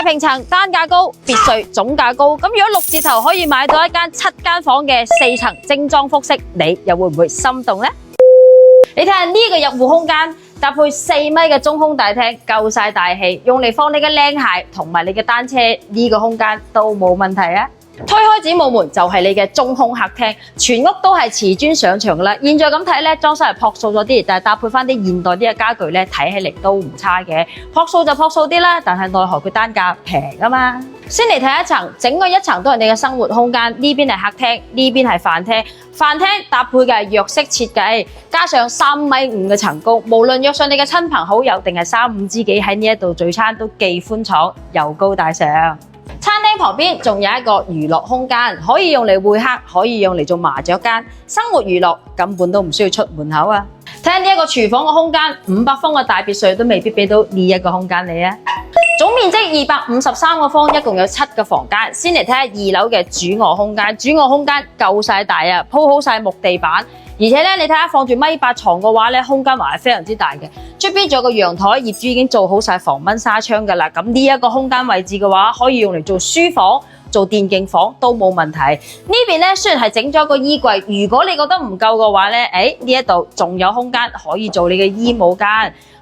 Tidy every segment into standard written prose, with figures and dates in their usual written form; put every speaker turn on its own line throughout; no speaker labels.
平層單價高，別墅總價高。咁如果6字頭可以買到一間7間房嘅4層精裝複式，你又會唔會心動呢？你睇下呢個入戶空間，搭配4米嘅中空大廳，夠晒大氣，用嚟放你嘅靚鞋同埋你嘅單車，呢個空間都冇問題啊！推開子母門就係你嘅中空客廳，全屋都係瓷磚上牆噶啦。現在咁睇咧，裝修係樸素咗啲，但係搭配翻啲現代啲嘅家具咧，睇起嚟都唔差嘅。樸素就樸素啲啦，但係奈何佢單價平啊嘛。先嚟睇一層，整個一層都係你嘅生活空間，呢邊係客廳，呢邊係飯廳。飯廳搭配嘅係藥式設計，加上3.5米嘅層高，無論約上你嘅親朋好友定係3、5知己喺呢一度聚餐，都既寬敞又高大上。餐廳旁邊仲有一個娛樂空間，可以用嚟會客，可以用嚟做麻雀間，生活娛樂根本都唔需要出門口啊！睇下呢一個廚房嘅空間，500方嘅大別墅都未必俾到呢一個空間你啊！總面積253個方，一共有7個房間。先嚟睇下2樓嘅主臥空間，主臥空間夠晒大啊，鋪好晒木地板。而且咧，你睇下放住1.8米床嘅話咧，空間還係非常之大嘅。出邊仲有個陽台，業主已經做好晒防蚊紗窗噶啦。咁呢一個空間位置嘅話，可以用嚟做書房、做電競房都冇問題。呢邊咧雖然係整咗個衣櫃，如果你覺得唔夠嘅話咧，呢一度仲有空間可以做你嘅衣帽間、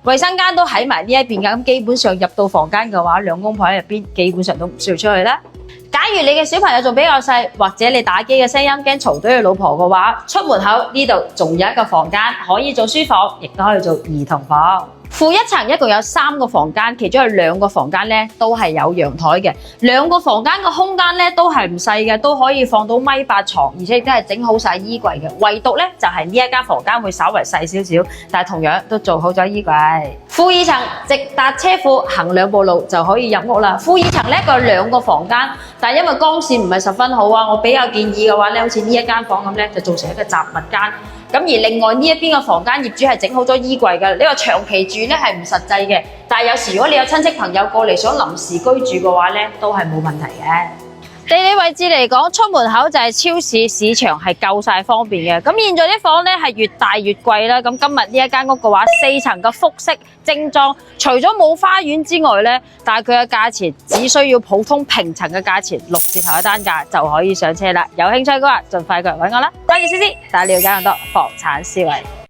衛生間都喺埋呢一邊㗎。咁基本上入到房間嘅話，兩公婆喺入邊基本上都唔需要出去啦。假如你嘅小朋友仲比較細，或者你打機嘅聲音驚嘈到你老婆嘅話，出門口呢度仲有一個房間可以做書房，亦都可以做兒童房。負一層一共有3個房間，其中有2個房間咧都係有陽台嘅，2個房間嘅空間咧都係唔細嘅，都可以放到1.8米床，而且亦都係整好晒衣櫃嘅。唯獨咧就係呢一間房間會稍為細少少，但係同樣都做好咗衣櫃。負2層直達車庫，行2步路就可以入屋啦。負2層咧個2個房間，但係因為光線唔係十分好啊，我比較建議嘅話咧，好似呢一間房咁咧，就做成一個雜物間。咁而另外呢一邊嘅房間，業主係整好咗衣櫃嘅。你話長期住咧係唔實際嘅，但係有時如果你有親戚朋友過嚟想臨時居住嘅話咧，都係冇問題嘅。地理位置嚟講，出門口就係超市、市場，係夠晒方便嘅。咁現在啲房咧係越大越貴啦。咁今日呢一間屋嘅話，4層嘅複式精裝，除咗冇花園之外咧，但係佢嘅價錢只需要普通平層嘅價錢，6字頭嘅單價就可以上車啦。有興趣嘅話，盡快過嚟揾我啦。多謝思思，帶你了解更多房產思維。